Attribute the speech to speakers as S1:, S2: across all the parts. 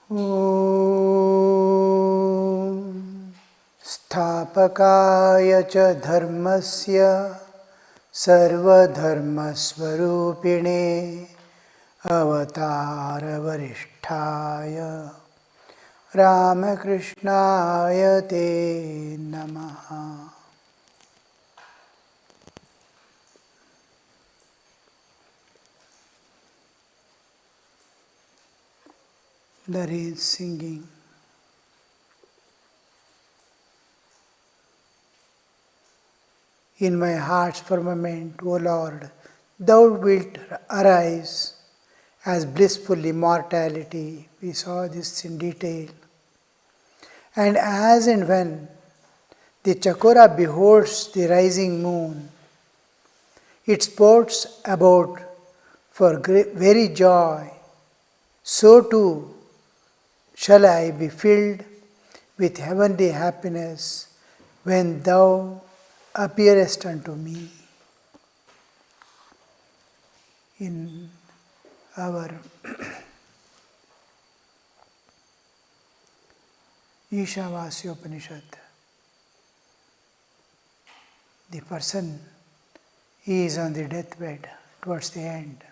S1: Om Sthapakaya cha dharmasya sarva dharma swarupine avatara varisthaya Ramakrishnaya te namaha. Larry is singing. In my heart's firmament, O Lord, Thou wilt arise as blissful immortality. We saw this in detail. And as and when the chakora beholds the rising moon, it sports about for very joy, so too shall I be filled with heavenly happiness when Thou appearest unto me. In our Ishavasya Upanishad, the person is on the deathbed towards the end,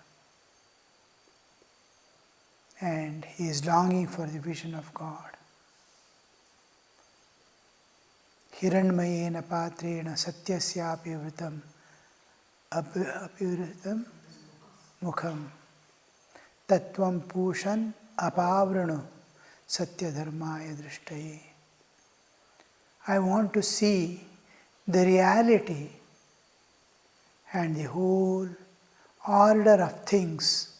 S1: and he is longing for the vision of God. Hiranmayena patrena satyasyapi vritam apivritam mukham tattvam pushan apavranu satyadharmaya drishtaye. I want to see the reality and the whole order of things,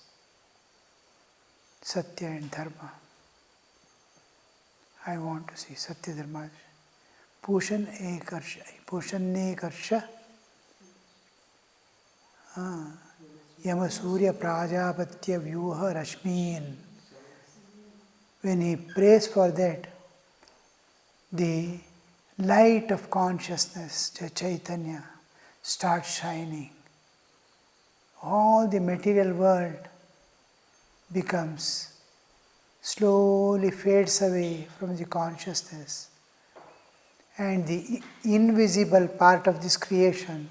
S1: Satya and Dharma. I want to see Satya Dharma. Pushan ne karsha Yama Surya Prajapatya Vyuha Rashmin. When he prays for that, the light of consciousness, Chaitanya, starts shining. All the material world becomes, slowly fades away from the consciousness. And the invisible part of this creation,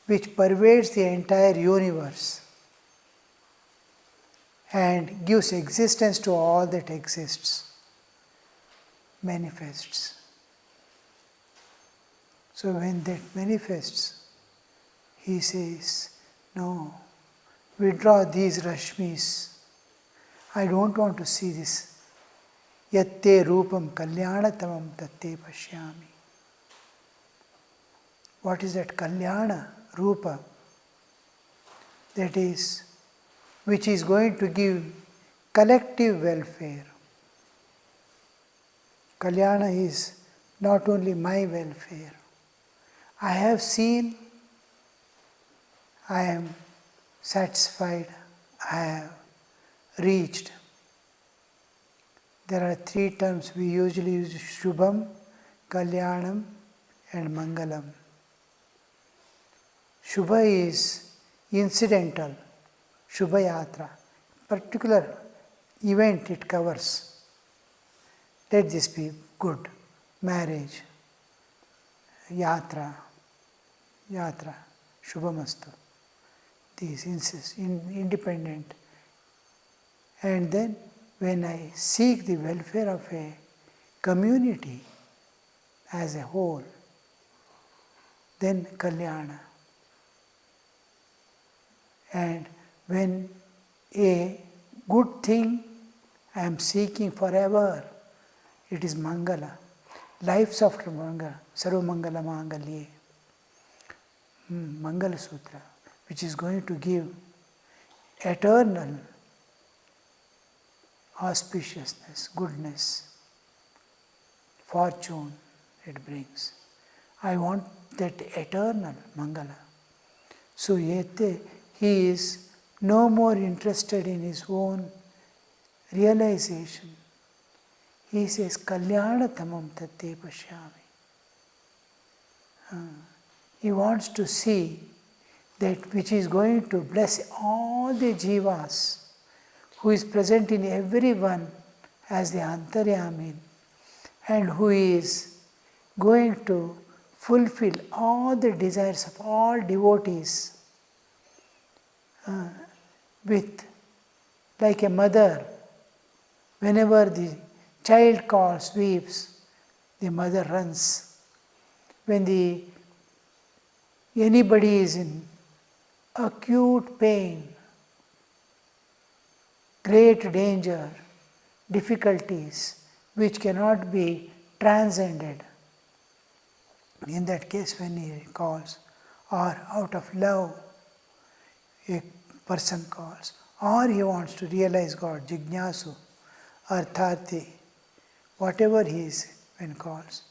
S1: which pervades the entire universe and gives existence to all that exists, manifests. So when that manifests, he says, no, withdraw these rashmis. I don't want to see this. Yatte rupam kalyanatamam tatte pashyami. What is that kalyana rupa? That is, which is going to give collective welfare. Kalyana is not only my welfare. I have seen, I am satisfied, I have reached. There are three terms we usually use: Shubham, Kalyanam and Mangalam. Shubha is incidental, Shubha Yatra, particular event it covers. Let this be good, marriage, Yatra, Shubhamastu. These insist, independent. And then when I seek the welfare of a community as a whole, then Kalyana. And when a good thing I am seeking forever, it is Mangala. Lives after Mangala, Sarva Mangala Mangalye, Mangala Sutra, which is going to give eternal auspiciousness, goodness, fortune it brings. I want that eternal Mangala. So yete, he is no more interested in his own realization. He says, Kalyana tamam tatte pashyami. He wants to see that which is going to bless all the jivas, who is present in everyone as the Antaryamin, and who is going to fulfill all the desires of all devotees with, like a mother, whenever the child calls, weeps, the mother runs. When anybody is in acute pain, great danger, difficulties which cannot be transcended, in that case when he calls, or out of love a person calls, or he wants to realize God, Jignasu, Arthati, whatever he is when calls,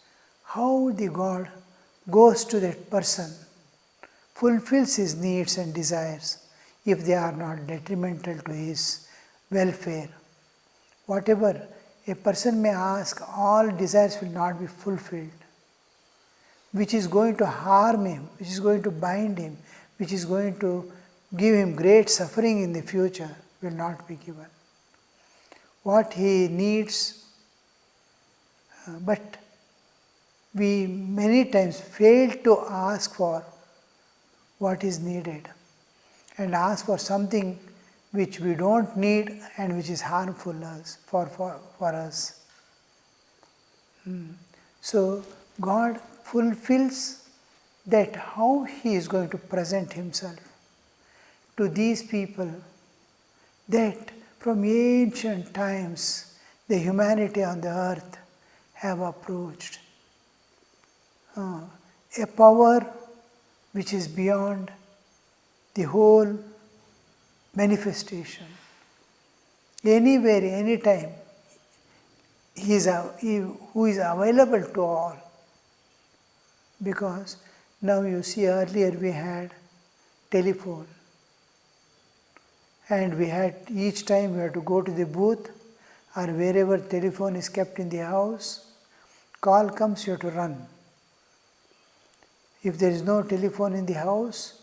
S1: how the God goes to that person, fulfills his needs and desires if they are not detrimental to his welfare. Whatever a person may ask, all desires will not be fulfilled. Which is going to harm him, which is going to bind him, which is going to give him great suffering in the future, will not be given. What he needs, but we many times fail to ask for what is needed and ask for something which we don't need and which is harmful for us. So God fulfills that how he is going to present himself to these people, that from ancient times the humanity on the earth have approached. A power which is beyond the whole manifestation. Anywhere, anytime, who is available to all. Because now you see, earlier we had telephone, and we had each time we had to go to the booth or wherever telephone is kept in the house, call comes, you have to run. If there is no telephone in the house,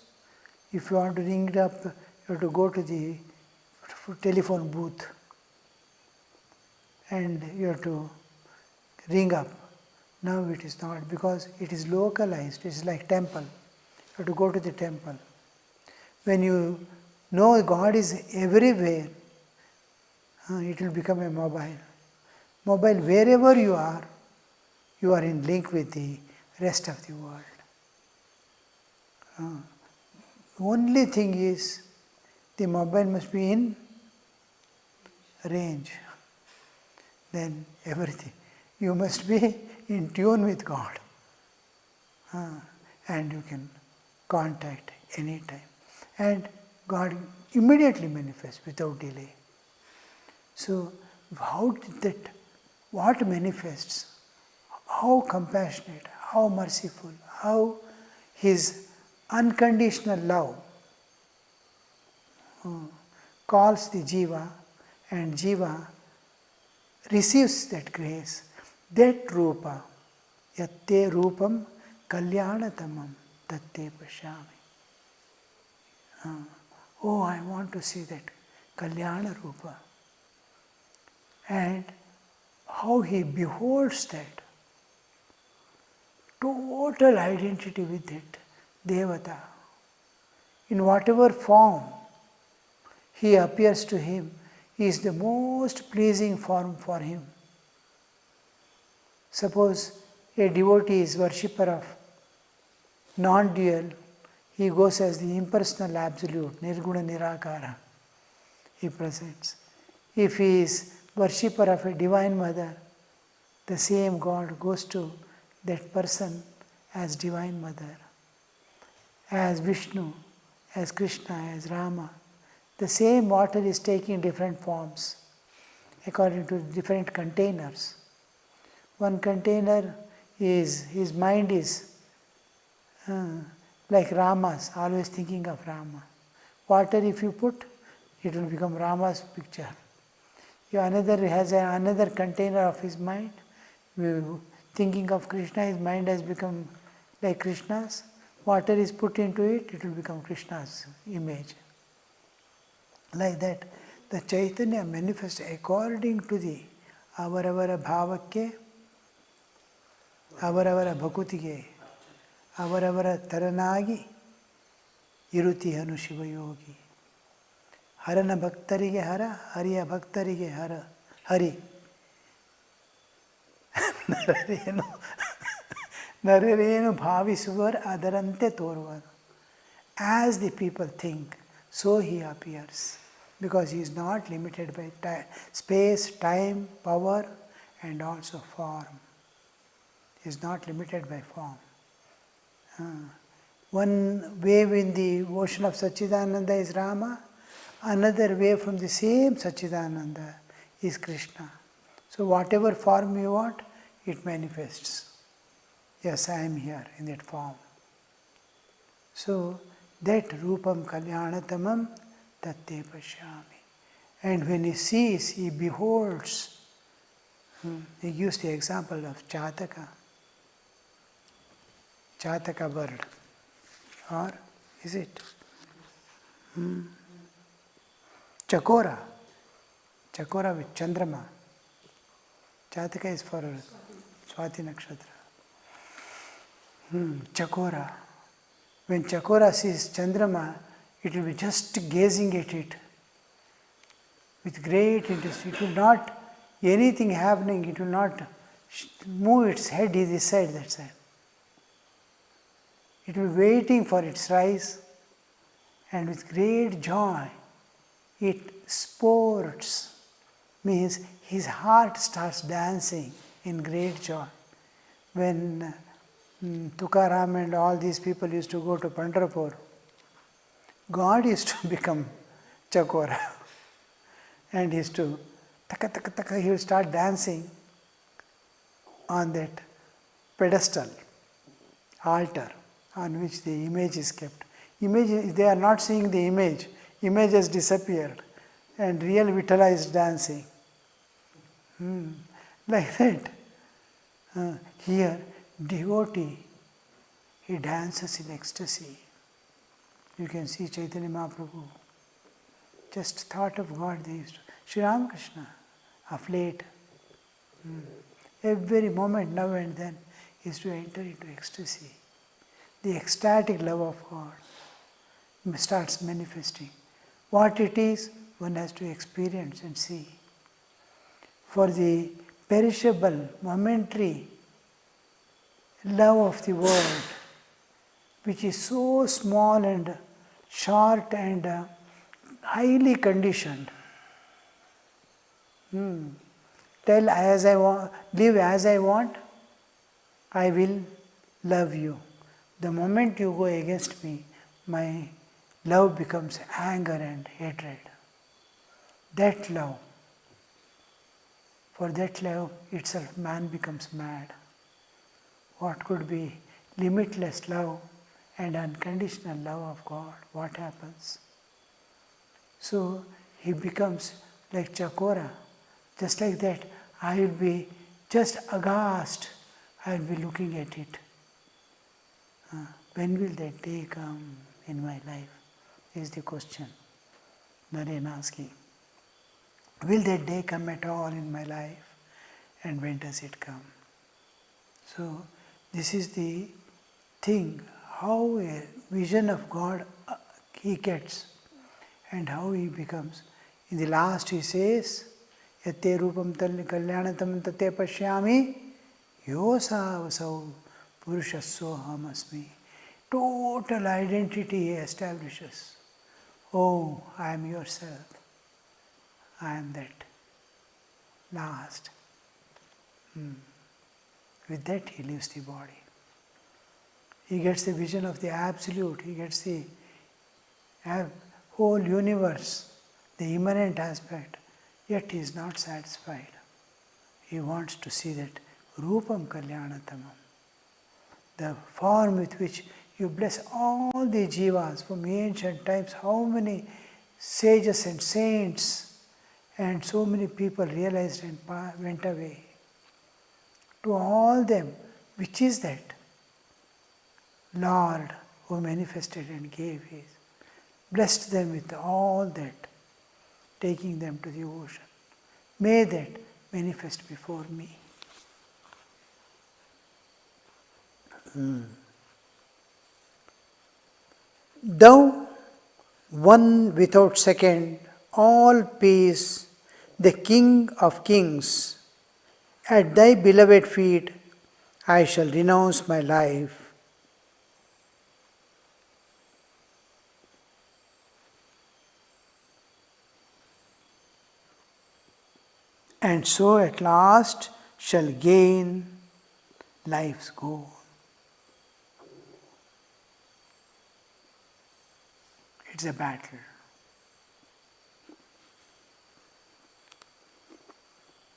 S1: if you want to ring it up, you have to go to the telephone booth and you have to ring up. Now it is not, because it is localized, it is like temple. You have to go to the temple. When you know God is everywhere, it will become a mobile. Mobile, wherever you are in link with the rest of the world. Only thing is, the mobile must be in range. Then everything. You must be in tune with God. And you can contact anytime. And God immediately manifests without delay. So, how did that, what manifests? How compassionate, how merciful, how His unconditional love calls the Jiva, and Jiva receives that grace, that Rupa, yatte Rupam Kalyanatamam tatte Pashyami. Oh, I want to see that Kalyana Rupa. And how he beholds that total identity with it, Devata. In whatever form he appears to him, he is the most pleasing form for him. Suppose a devotee is worshipper of non-dual, he goes as the impersonal absolute, Nirguna Nirakara, he presents. If he is worshipper of a divine mother, the same God goes to that person as divine mother, as Vishnu, as Krishna, as Rama. The same water is taking different forms according to different containers. One container is, his mind is like Rama's, always thinking of Rama. Water if you put, it will become Rama's picture. Another has another container of his mind, thinking of Krishna, his mind has become like Krishna's. Water is put into it, it will become Krishna's image. Like that, the Chaitanya manifests according to the ಅವರವರ ಭಾವಕ್ಕೆ, ಅವರವರ ಭಕುತಿಗೆ, ಅವರವರ ತರನಾಗಿ ಇರುತಿಹನು ಶಿವಯೋಗಿ. ಹರನ ಭಕ್ತರಿಗೆ ಹರ, ಹರಿಯ ಭಕ್ತರಿಗೆ ಹರಿ. ನರರೇನು ಭಾವಿಸುವರು ಅದರಂತೆ ತೋರುವರು. As the people think, so he appears. Because he is not limited by space, time, power, and also form. He is not limited by form. One wave in the ocean of Satchidananda is Rama, another wave from the same Satchidananda is Krishna. So whatever form you want, it manifests. Yes, I am here in that form. So that Rupam Kalyanatamam Tatte Pashyami. And when he sees, he beholds. He gives the example of Chataka. Chataka bird. Or is it? Chakora. Chakora with Chandrama. Chataka is for Swati Nakshatra. Chakora. When Chakora sees Chandrama, it will be just gazing at it with great interest. It will not, anything happening, it will not move its head this side, that side. It will be waiting for its rise, and with great joy, it sports. Means his heart starts dancing in great joy. When Tukaram and all these people used to go to Pandharpur, God used to become Chakora. And he used to, taka taka taka, he will start dancing on that pedestal, altar, on which the image is kept. Image, they are not seeing the image. Image has disappeared. And real Vitala is dancing. Like that. Here, devotee, he dances in ecstasy. You can see Chaitanya Mahaprabhu. Just thought of God, they used to. Sri Ramakrishna, of late, every moment, now and then, is to enter into ecstasy. The ecstatic love of God starts manifesting. What it is, one has to experience and see. For the perishable, momentary love of the world, which is so small and short and highly conditioned. Tell as I want, live as I want, I will love you. The moment you go against me, my love becomes anger and hatred. That love, for that love itself, man becomes mad. What could be limitless love and unconditional love of God? What happens? So he becomes like Chakora. Just like that, I will be just aghast. I will be looking at it. When will that day come in my life? Is the question Naren asking. Will that day come at all in my life? And when does it come? So this is the thing, how a vision of God he gets and how he becomes. In the last he says, Yatte rupam kalyanatam tate pashyami yosa vasau purushassoham asmi. Total identity he establishes. Oh, I am yourself. I am that. Last. With that he leaves the body. He gets the vision of the Absolute. He gets the whole universe, the immanent aspect. Yet he is not satisfied. He wants to see that Rupam Kalyanatamam, the form with which you bless all the jivas from ancient times. How many sages and saints and so many people realized and went away. To all them, which is that Lord who manifested and gave his, blessed them with all that, taking them to the ocean. May that manifest before me. Thou, one without second, all peace, the King of kings, at thy beloved feet I shall renounce my life. And so at last shall gain life's goal. It's a battle.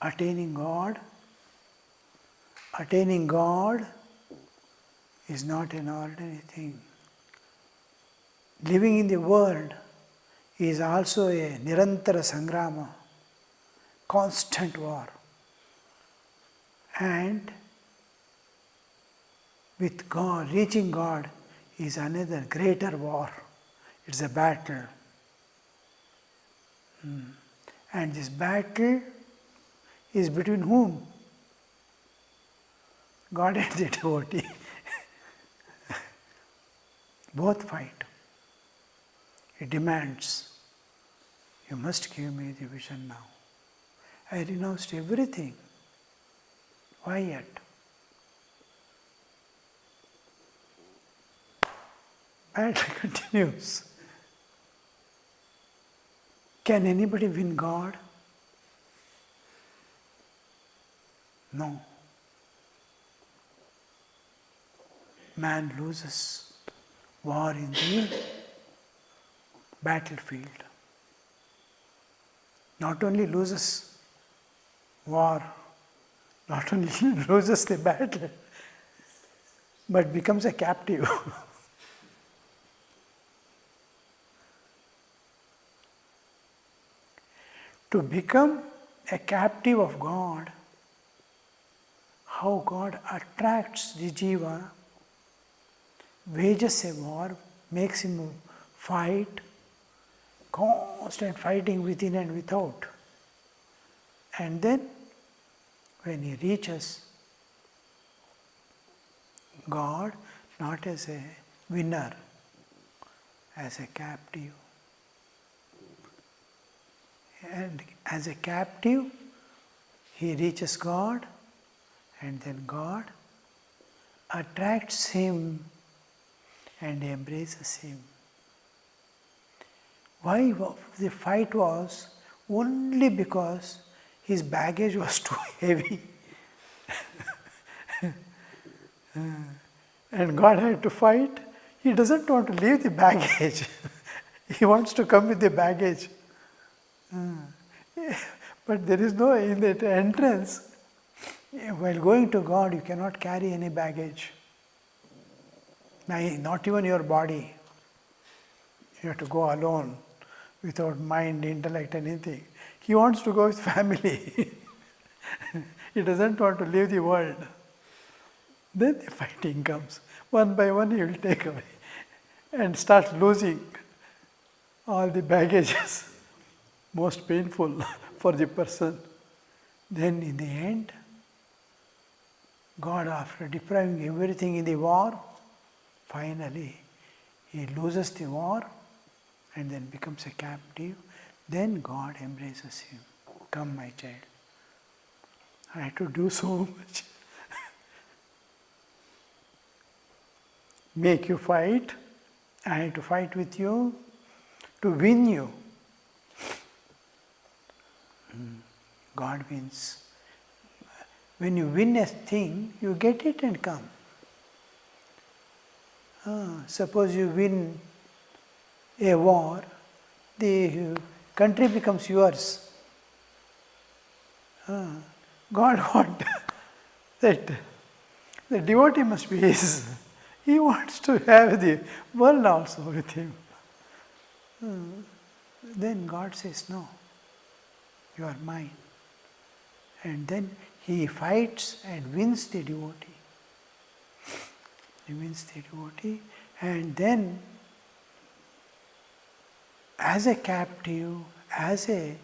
S1: Attaining God is not an ordinary thing. Living in the world is also a nirantara sangrama, constant war. And with God, reaching God is another greater war. It's a battle. And this battle is between whom? God and the devotee. Both fight. It demands, you must give me the vision now. I renounced everything. Why yet? Battle continues. Can anybody win God? No. Man loses war in the battlefield. Not only loses war, not only loses the battle, but becomes a captive. To become a captive of God, how God attracts the jiva, wages a war, makes him fight, constant fighting within and without. And then, when he reaches God, not as a winner, as a captive. And as a captive, he reaches God, and then God attracts him and embraces him. Why the fight was? Only because his baggage was too heavy. And God had to fight. He doesn't want to leave the baggage. He wants to come with the baggage. But there is no, in that entrance, while going to God, you cannot carry any baggage. Not even your body. You have to go alone, without mind, intellect, anything. He wants to go with family. He doesn't want to leave the world. Then the fighting comes. One by one he will take away and start losing all the baggages. Most painful for the person. Then in the end, God, after depriving everything in the war, finally he loses the war and then becomes a captive. Then God embraces him. Come, my child. I had to do so much. Make you fight. I had to fight with you to win you. God wins. When you win a thing, you get it and come. Suppose you win a war, the country becomes yours. God wants that the devotee must be his. He wants to have the world also with him. Then God says, no, you are mine. And then he fights and wins the devotee. He wins the devotee, and then as a captive, as a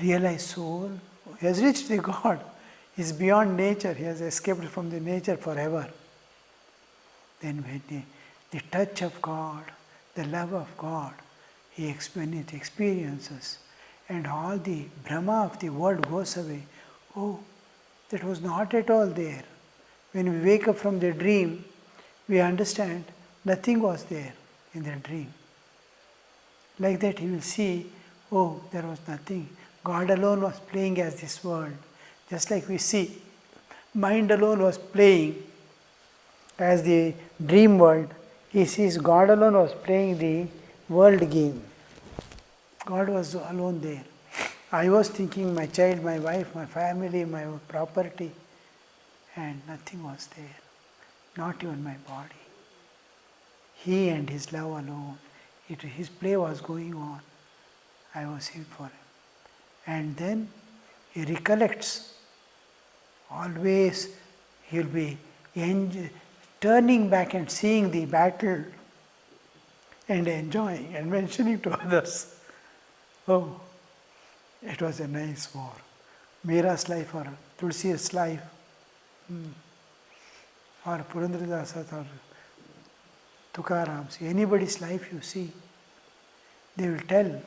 S1: realized soul, he has reached the God. He is beyond nature. He has escaped from the nature forever. Then when the touch of God, the love of God, when it experiences, and all the Brahma of the world goes away. Oh, that was not at all there. When we wake up from the dream, we understand nothing was there in the dream. Like that he will see, oh, there was nothing. God alone was playing as this world. Just like we see, mind alone was playing as the dream world. He sees God alone was playing the world game. God was alone there. I was thinking my child, my wife, my family, my property, and nothing was there. Not even my body. He and his love alone. His play was going on. I was here for him. And then he recollects. Always he will be turning back and seeing the battle and enjoying and mentioning to others. Oh, it was a nice war. Meera's life or Tulsi's life, or Purandradasa's or Tukaram's, anybody's life you see, they will tell,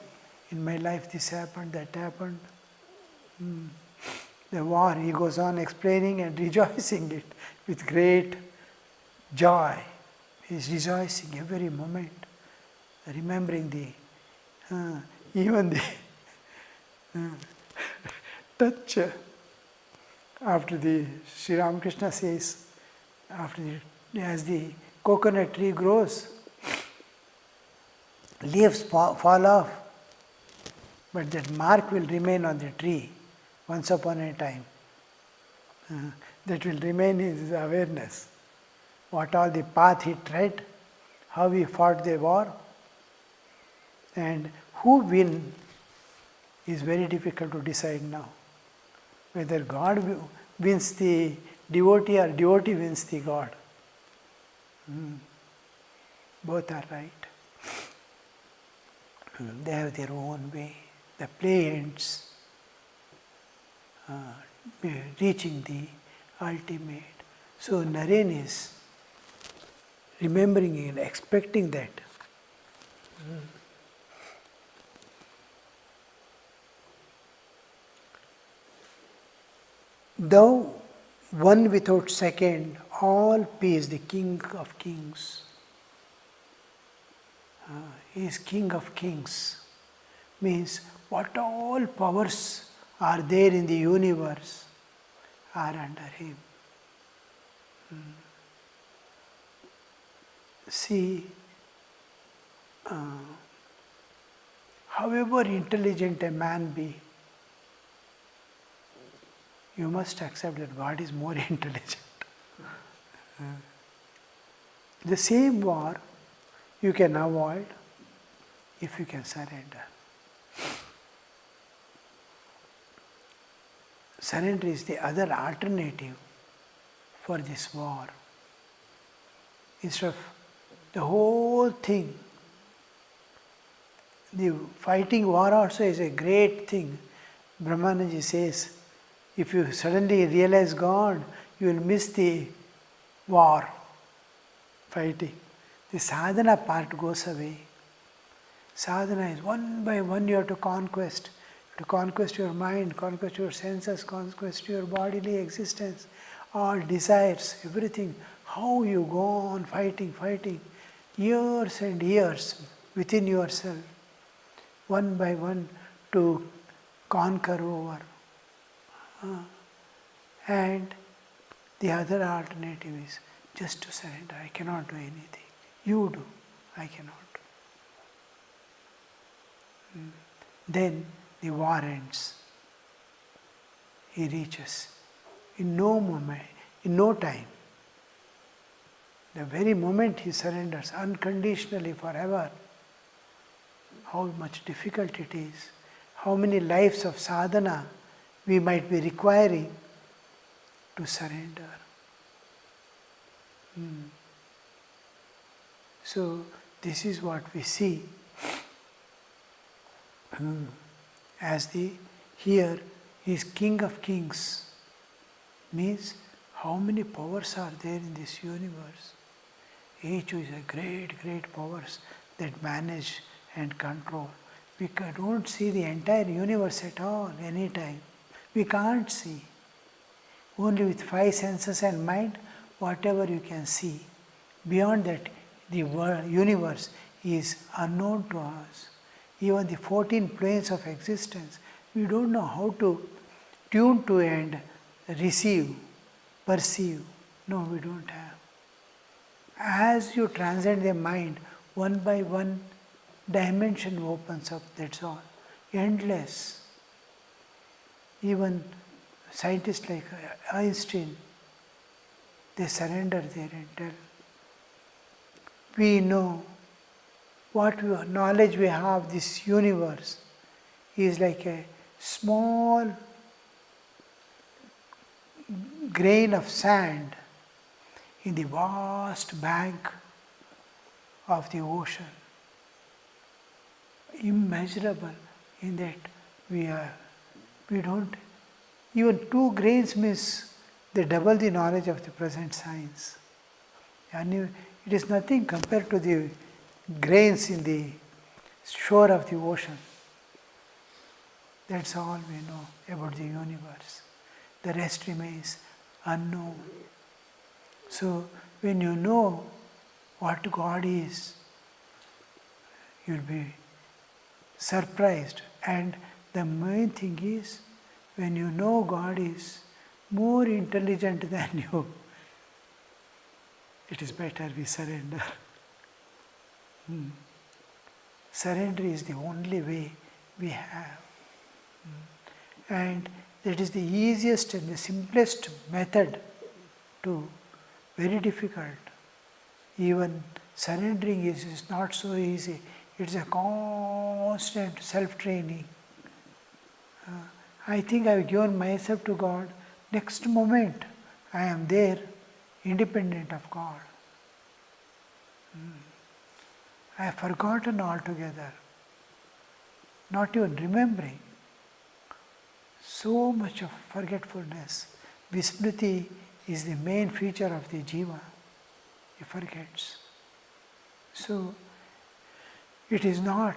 S1: in my life this happened, that happened. The war, he goes on explaining and rejoicing it with great joy. He is rejoicing every moment, remembering even the touch. After the Sri Ramakrishna says, as the coconut tree grows, leaves fall off, but that mark will remain on the tree once upon a time. That will remain his awareness. What all the path he tread, how he fought the war, and who win is very difficult to decide now. Whether God wins the devotee or devotee wins the God. Both are right. They have their own way. The play ends, reaching the ultimate. So Naren is remembering and expecting that. Thou, one without second, all peace, the King of Kings. He is King of Kings. Means what all powers are there in the universe are under him. See, however intelligent a man be, you must accept that God is more intelligent. The same war you can avoid if you can surrender. Surrender is the other alternative for this war. Instead of the whole thing, the fighting war also is a great thing. Brahmanaji says, if you suddenly realize God, you will miss the war, fighting. The sadhana part goes away. Sadhana is one by one you have to conquest. To conquest your mind, conquest your senses, conquest your bodily existence, all desires, everything. How you go on fighting, years and years within yourself, one by one to conquer over. And the other alternative is just to surrender. I cannot do anything. You do. I cannot do. Then the war ends. He reaches in no moment, in no time. The very moment he surrenders unconditionally forever, how much difficult it is, how many lives of sadhana we might be requiring to surrender. So this is what we see as the here He is King of Kings. Means how many powers are there in this universe? Each is a great, great powers that manage and control. We don't see the entire universe at all, anytime. We can't see. Only with five senses and mind, whatever you can see. Beyond that, the universe is unknown to us. Even the 14 planes of existence, we don't know how to tune to and receive, perceive. No, we don't have. As you transcend the mind, one by one dimension opens up, that's all. Endless. Even scientists like Einstein, they surrender there and tell. We know what knowledge we have, this universe is like a small grain of sand in the vast bank of the ocean. Immeasurable in that we don't, even 2 grains means they double the knowledge of the present science. And it is nothing compared to the grains in the shore of the ocean. That's all we know about the universe. The rest remains unknown. So when you know what God is, you'll be surprised. And the main thing is, when you know God is more intelligent than you, it is better we surrender. Surrender is the only way we have. And that is the easiest and the simplest method to very difficult. Even surrendering is not so easy. It's a constant self-training. I think I've given myself to God. Next moment, I am there, independent of God. I have forgotten altogether, not even remembering. So much of forgetfulness. Vismriti is the main feature of the jiva. He forgets. So, it is not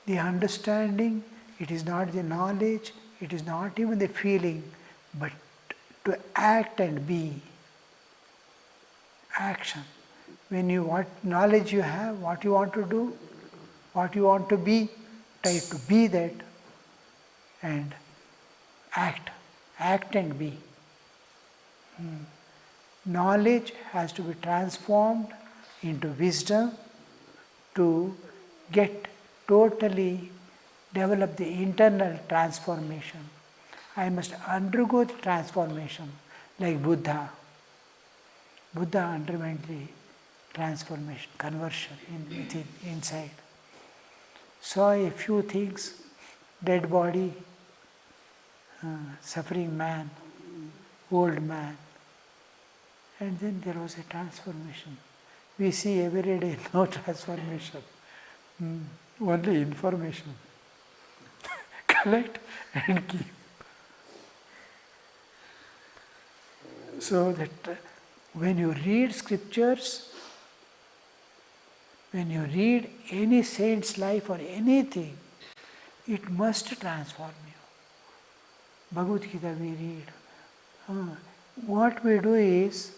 S1: the understanding, it is not the knowledge, it is not even the feeling, but to act and be. Action. When you, what knowledge you have, what you want to do, what you want to be, try to be that and act and be. Knowledge has to be transformed into wisdom to get totally develop the internal transformation. I must undergo the transformation like Buddha. Buddha underwent the transformation, conversion within, inside. Saw a few things, dead body, suffering man, old man. And then there was a transformation. We see every day no transformation, only information. Collect and keep. So that when you read scriptures, when you read any saint's life or anything, it must transform you. Bhagavad Gita we read. What we do is,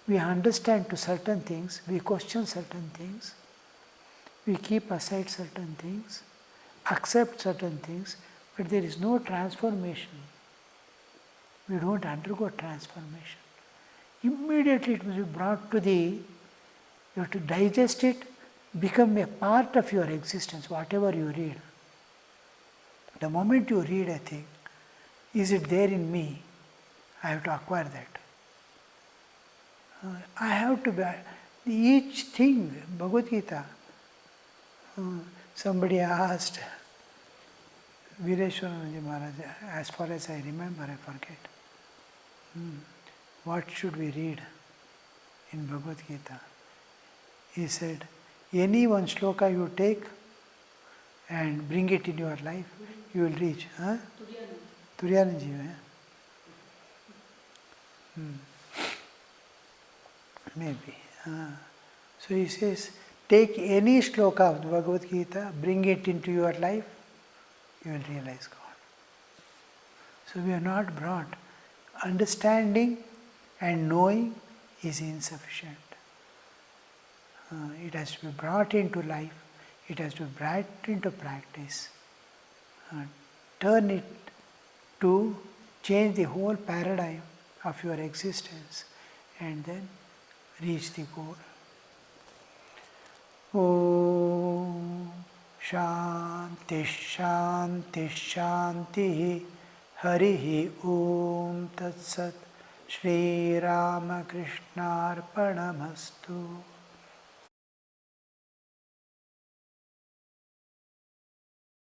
S1: we understand to certain things, we question certain things, we keep aside certain things, accept certain things, but there is no transformation. We don't undergo transformation. Immediately it will be brought to you have to digest it, become a part of your existence, whatever you read. The moment you read a thing, is it there in me? I have to acquire that. I have to buy each thing, Bhagavad Gita. Somebody asked Vinayakanandaji Maharaj, as far as I remember, I forget. What should we read in Bhagavad Gita? He said, any one shloka you take and bring it in your life, you will reach. Turiyaji, maybe. So he says, take any shloka of the Bhagavad Gita, bring it into your life, you will realize God. So we are not brought. Understanding and knowing is insufficient. It has to be brought into life, it has to be brought into practice. Turn it to change the whole paradigm of your existence and then reach the goal. Om Shanti Shanti Shanti Harihi Om Tat Sat Shri Ramakrishna Arpanamastu.